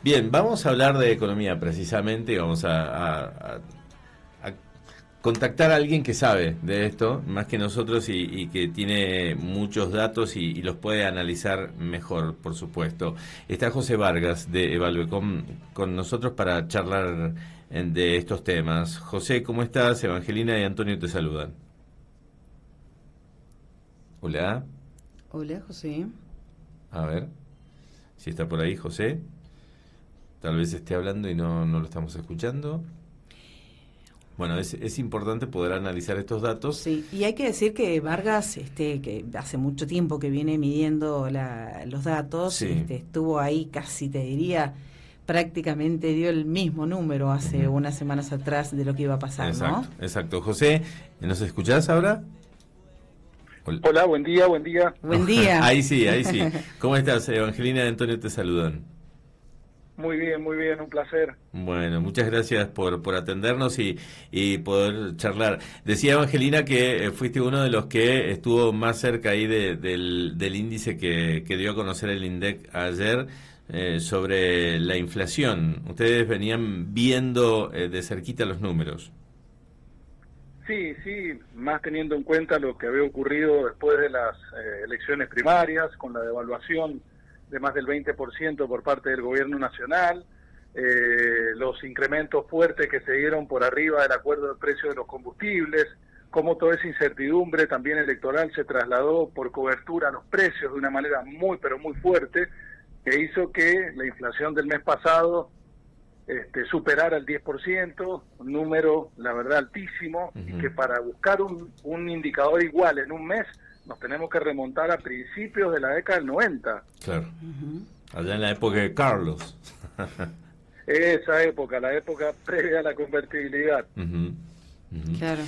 Bien, vamos a hablar de economía precisamente y vamos a contactar a alguien que sabe de esto, más que nosotros, y que tiene muchos datos y los puede analizar mejor, por supuesto. Está José Vargas de Evaluecom con nosotros para charlar de estos temas. José, ¿cómo estás? Evangelina y Antonio te saludan. Hola. Hola, José. A ver, si está por ahí José. Tal vez esté hablando y no lo estamos escuchando. Bueno, es importante poder analizar estos datos. Sí, y hay que decir que Vargas, que hace mucho tiempo que viene midiendo los datos, Sí. estuvo ahí casi, te diría, prácticamente dio el mismo número hace Ujú. unas semanas atrás de lo que iba a pasar, Exacto, ¿no? exacto. José, ¿nos escuchás ahora? Hol- Hola, buen día, buen día. Buen día. Ahí sí, ahí sí. ¿Cómo estás? Evangelina y Antonio te saludan. Muy bien, un placer. Bueno, muchas gracias por atendernos y poder charlar. Decía Evangelina que fuiste uno de los que estuvo más cerca ahí del índice que dio a conocer el INDEC ayer sobre la inflación. Ustedes venían viendo de cerquita los números. Sí, sí, más teniendo en cuenta lo que había ocurrido después de las elecciones primarias, con la devaluación de más del 20% por parte del gobierno nacional, los incrementos fuertes que se dieron por arriba del acuerdo de precio de los combustibles, cómo toda esa incertidumbre también electoral se trasladó por cobertura a los precios de una manera muy, pero muy fuerte, que hizo que la inflación del mes pasado superar al 10%, un número, la verdad, altísimo, y Ujú. que para buscar un indicador igual en un mes nos tenemos que remontar a principios de la década del 90. Claro, Ujú. allá en la época de Carlos. Esa época, la época previa a la convertibilidad. Ujú, ujú. Claro.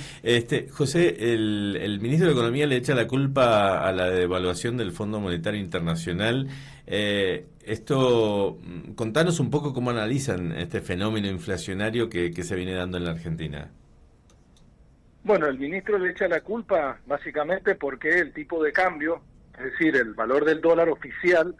José, el ministro de Economía le echa la culpa a la devaluación del Fondo Monetario Internacional. Contanos un poco cómo analizan este fenómeno inflacionario que se viene dando en la Argentina. Bueno, el ministro le echa la culpa básicamente porque el tipo de cambio, es decir, el valor del dólar oficial,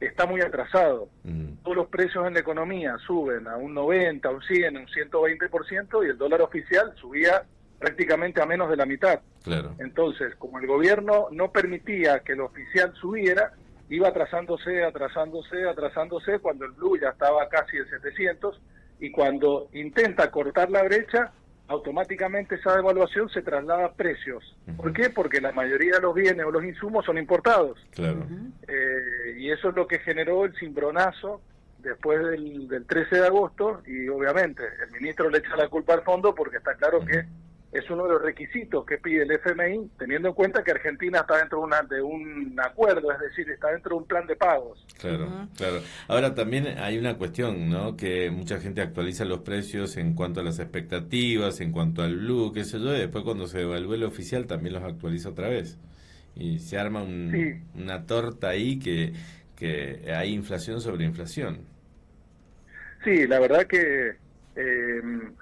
está muy atrasado. Ujú. Todos los precios en la economía suben a un 90, un 100, un 120% y el dólar oficial subía prácticamente a menos de la mitad. Claro. Entonces, como el gobierno no permitía que el oficial subiera, iba atrasándose, cuando el blue ya estaba casi en 700, y cuando intenta cortar la brecha, automáticamente esa devaluación se traslada a precios. ¿Por Ujú. qué? Porque la mayoría de los bienes o los insumos son importados. Claro. Ujú. Y eso es lo que generó el cimbronazo después del 13 de agosto, y obviamente el ministro le echa la culpa al fondo porque está claro Ujú. que es uno de los requisitos que pide el FMI, teniendo en cuenta que Argentina está dentro de un acuerdo, es decir, está dentro de un plan de pagos. Claro, Ujú. claro. Ahora también hay una cuestión, ¿no? Que mucha gente actualiza los precios en cuanto a las expectativas, en cuanto al blue, qué sé yo, y después cuando se devalúe el oficial también los actualiza otra vez. Y se arma Sí, una torta ahí que hay inflación sobre inflación. sí, la verdad que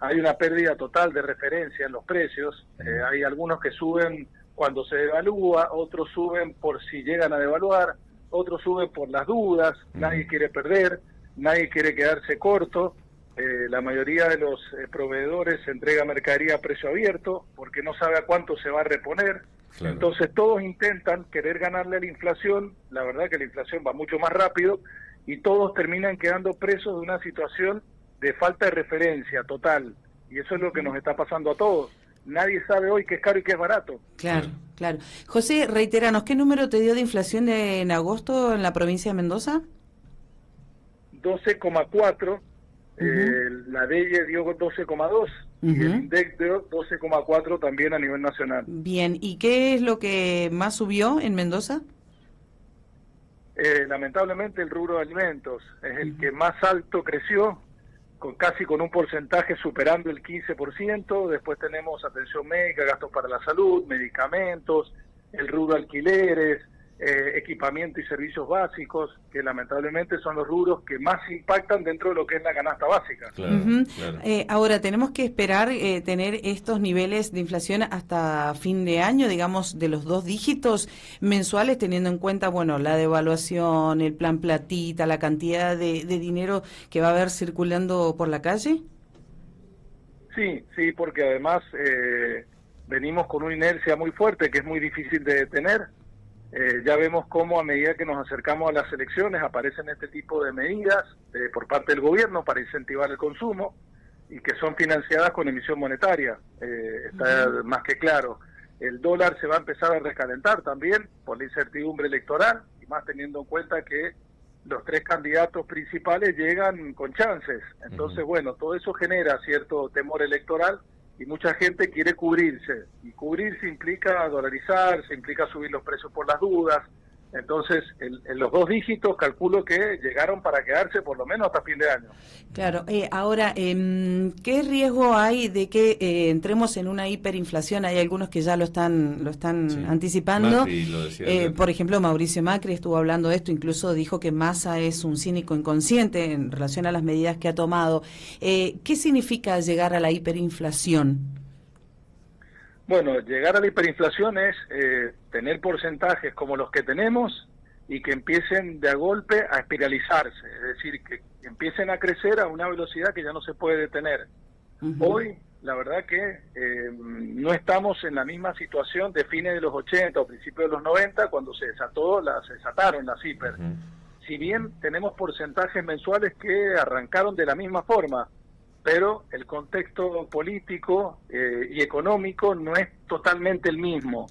hay una pérdida total de referencia en los precios. Mm. Hay algunos que suben cuando se devalúa, otros suben por si llegan a devaluar, otros suben por las dudas. Ujú. Nadie quiere perder, nadie quiere quedarse corto. La mayoría de los proveedores entrega mercadería a precio abierto porque no sabe a cuánto se va a reponer. Claro. Entonces todos intentan querer ganarle a la inflación. La verdad que la inflación va mucho más rápido y todos terminan quedando presos de una situación de falta de referencia total. Y eso es lo que nos está pasando a todos. Nadie sabe hoy qué es caro y qué es barato. Claro, claro. José, reiteranos, ¿qué número te dio de inflación en agosto en la provincia de Mendoza? 12,4, Ujú. la DEIE dio 12,2 y el Ujú. INDEC dio 12,4 también a nivel nacional. Bien, ¿y qué es lo que más subió en Mendoza? Lamentablemente el rubro de alimentos es el Ujú. que más alto creció, casi con un porcentaje superando el 15%. Después tenemos atención médica, gastos para la salud, medicamentos, el rubro alquileres, equipamiento y servicios básicos, que lamentablemente son los rubros que más impactan dentro de lo que es la canasta básica. Claro, claro. Ahora, ¿tenemos que esperar tener estos niveles de inflación hasta fin de año, digamos, de los 2 dígitos mensuales, teniendo en cuenta, bueno, la devaluación, el plan platita, la cantidad de dinero que va a haber circulando por la calle? Sí, porque además venimos con una inercia muy fuerte que es muy difícil de detener. Ya vemos cómo a medida que nos acercamos a las elecciones aparecen este tipo de medidas por parte del gobierno para incentivar el consumo y que son financiadas con emisión monetaria. Está más que claro. El dólar se va a empezar a recalentar también por la incertidumbre electoral y más teniendo en cuenta que los 3 candidatos principales llegan con chances. Entonces, bueno, todo eso genera cierto temor electoral y mucha gente quiere cubrirse, y cubrirse implica dolarizarse, implica subir los precios por las dudas. Entonces, en los 2 dígitos calculo que llegaron para quedarse por lo menos hasta fin de año. Claro, ahora, ¿qué riesgo hay de que entremos en una hiperinflación? Hay algunos que ya lo están sí, anticipando. Macri lo decía, por ejemplo, Mauricio Macri estuvo hablando de esto, incluso dijo que Massa es un cínico inconsciente en relación a las medidas que ha tomado. ¿Qué significa llegar a la hiperinflación? Bueno, llegar a la hiperinflación es tener porcentajes como los que tenemos y que empiecen de a golpe a espiralizarse, es decir, que empiecen a crecer a una velocidad que ya no se puede detener. Hoy, la verdad que no estamos en la misma situación de fines de los 80 o principios de los 90, cuando se desataron las hiper. Si bien tenemos porcentajes mensuales que arrancaron de la misma forma, pero el contexto político y económico no es totalmente el mismo,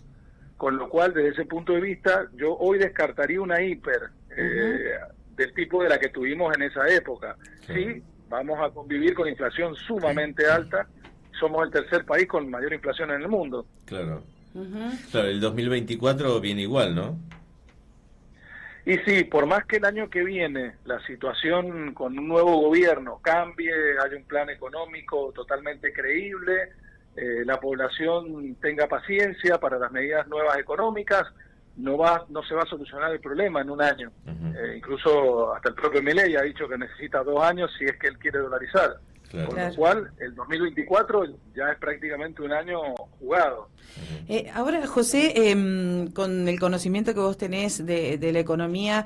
con lo cual desde ese punto de vista yo hoy descartaría una hiper del tipo de la que tuvimos en esa época. Sí, vamos a convivir con inflación sumamente alta, somos el tercer país con mayor inflación en el mundo. Claro, claro, el 2024 viene igual, ¿no? Y sí, por más que el año que viene la situación con un nuevo gobierno cambie, haya un plan económico totalmente creíble, la población tenga paciencia para las medidas nuevas económicas, no se va a solucionar el problema en un año. Incluso hasta el propio Milei ha dicho que necesita 2 años si es que él quiere dolarizar. Claro. Con lo cual, el 2024 ya es prácticamente un año jugado. Ahora, José, con el conocimiento que vos tenés de la economía,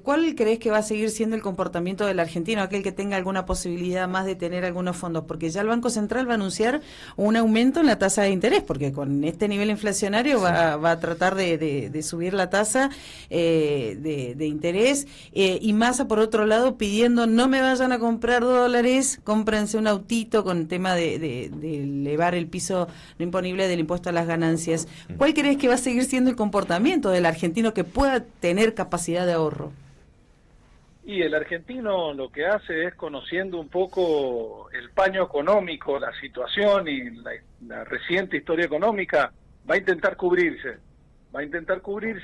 ¿cuál creés que va a seguir siendo el comportamiento del argentino, aquel que tenga alguna posibilidad más de tener algunos fondos? Porque ya el Banco Central va a anunciar un aumento en la tasa de interés, porque con este nivel inflacionario va a tratar de subir la tasa de interés, y Massa, por otro lado, pidiendo no me vayan a comprar dólares, cómprense un autito con el tema de elevar el piso no imponible del impuesto a las ganancias. ¿Cuál crees que va a seguir siendo el comportamiento del argentino que pueda tener capacidad de ahorro? Y el argentino lo que hace es, conociendo un poco el paño económico, la situación y la reciente historia económica, va a intentar cubrirse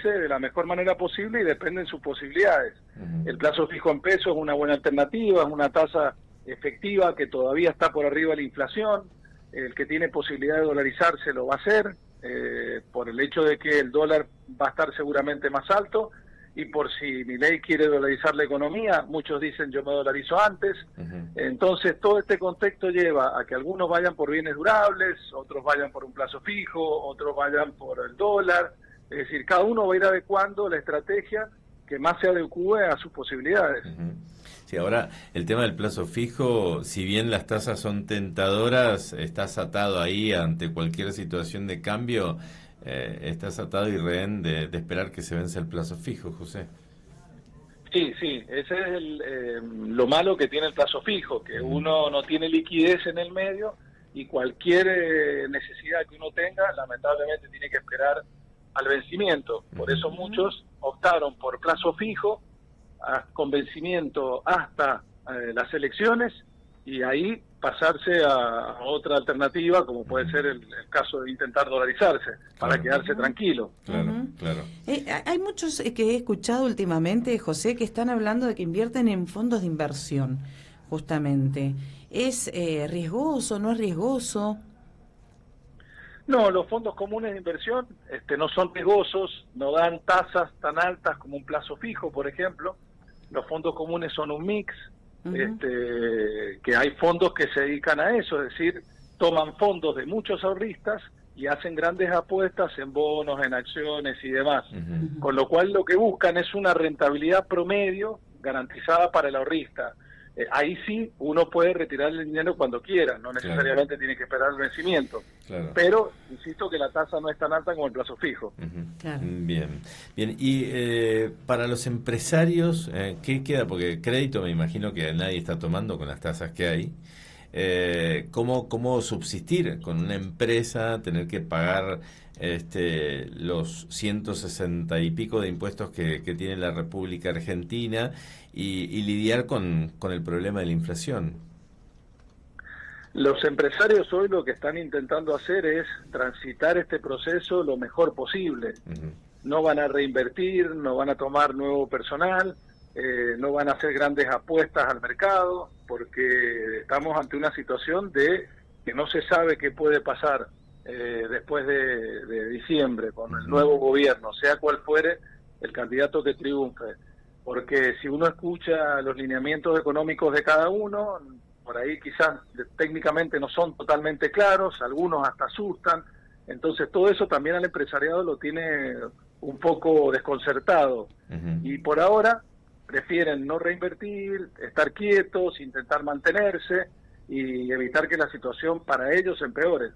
de la mejor manera posible y depende de sus posibilidades. El plazo fijo en pesos es una buena alternativa, es una tasa efectiva que todavía está por arriba de la inflación. El que tiene posibilidad de dolarizarse lo va a hacer, por el hecho de que el dólar va a estar seguramente más alto, y por si Milei quiere dolarizar la economía, muchos dicen yo me dolarizo antes. Entonces todo este contexto lleva a que algunos vayan por bienes durables, otros vayan por un plazo fijo, otros vayan por el dólar. Es decir, cada uno va a ir adecuando la estrategia que más se adecue a sus posibilidades. Sí, ahora el tema del plazo fijo, si bien las tasas son tentadoras, estás atado ahí ante cualquier situación de cambio, estás atado y rehén de esperar que se vence el plazo fijo, José. Sí, ese es lo malo que tiene el plazo fijo, que uno no tiene liquidez en el medio y cualquier necesidad que uno tenga, lamentablemente tiene que esperar al vencimiento. Por eso muchos optaron por plazo fijo, con vencimiento hasta las elecciones, y ahí pasarse a otra alternativa, como puede ser el caso de intentar dolarizarse, para quedarse tranquilo. Claro. Hay muchos que he escuchado últimamente, José, que están hablando de que invierten en fondos de inversión, justamente. ¿Es riesgoso, no es riesgoso? No, los fondos comunes de inversión no son riesgosos, no dan tasas tan altas como un plazo fijo, por ejemplo. Los fondos comunes son un mix, que hay fondos que se dedican a eso, es decir, toman fondos de muchos ahorristas y hacen grandes apuestas en bonos, en acciones y demás. Con lo cual lo que buscan es una rentabilidad promedio garantizada para el ahorrista. Ahí sí uno puede retirar el dinero cuando quiera, no necesariamente tiene que esperar el vencimiento. Pero insisto que la tasa no es tan alta como el plazo fijo. Bien. Y para los empresarios, ¿qué queda? Porque crédito me imagino que nadie está tomando con las tasas que hay. ¿Cómo subsistir con una empresa, tener que pagar los 160 y pico de impuestos que tiene la República Argentina y lidiar con el problema de la inflación? Los empresarios hoy lo que están intentando hacer es transitar este proceso lo mejor posible. No van a reinvertir, no van a tomar nuevo personal, no van a hacer grandes apuestas al mercado, porque estamos ante una situación de que no se sabe qué puede pasar después de diciembre con el nuevo gobierno, sea cual fuere el candidato que triunfe. Porque si uno escucha los lineamientos económicos de cada uno, por ahí quizás técnicamente no son totalmente claros, algunos hasta asustan, entonces todo eso también al empresariado lo tiene un poco desconcertado. Y por ahora prefieren no reinvertir, estar quietos, intentar mantenerse y evitar que la situación para ellos empeore.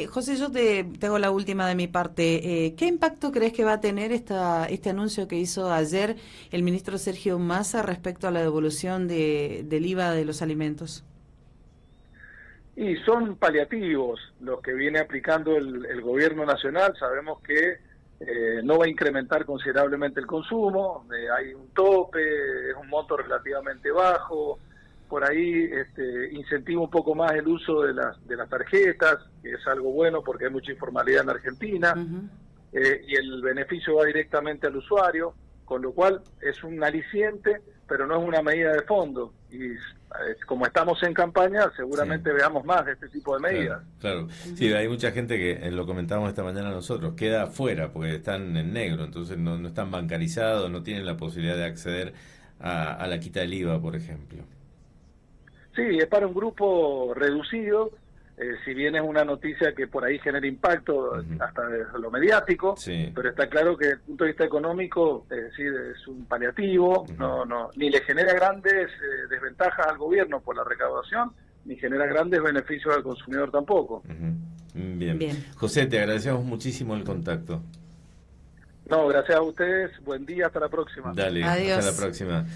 José, yo te hago la última de mi parte. ¿Qué impacto crees que va a tener este anuncio que hizo ayer el ministro Sergio Massa respecto a la devolución del IVA de los alimentos? Y son paliativos los que viene aplicando el gobierno nacional. Sabemos que no va a incrementar considerablemente el consumo, hay un tope, es un monto relativamente bajo, por ahí incentiva un poco más el uso de las tarjetas, que es algo bueno porque hay mucha informalidad en Argentina, y el beneficio va directamente al usuario, con lo cual es un aliciente, pero no es una medida de fondo. Y como estamos en campaña, seguramente veamos más de este tipo de medidas. Claro. Sí, hay mucha gente que, lo comentábamos esta mañana nosotros, queda afuera porque están en negro, entonces no están bancarizados, no tienen la posibilidad de acceder a la quita del IVA, por ejemplo. Sí, es para un grupo reducido, si bien es una noticia que por ahí genera impacto hasta desde lo mediático, pero está claro que desde el punto de vista económico, es decir, es un paliativo, ni le genera grandes desventajas al gobierno por la recaudación, ni genera grandes beneficios al consumidor tampoco. Bien. José, te agradecemos muchísimo el contacto. No, gracias a ustedes, buen día, hasta la próxima. Dale, adiós. Hasta la próxima.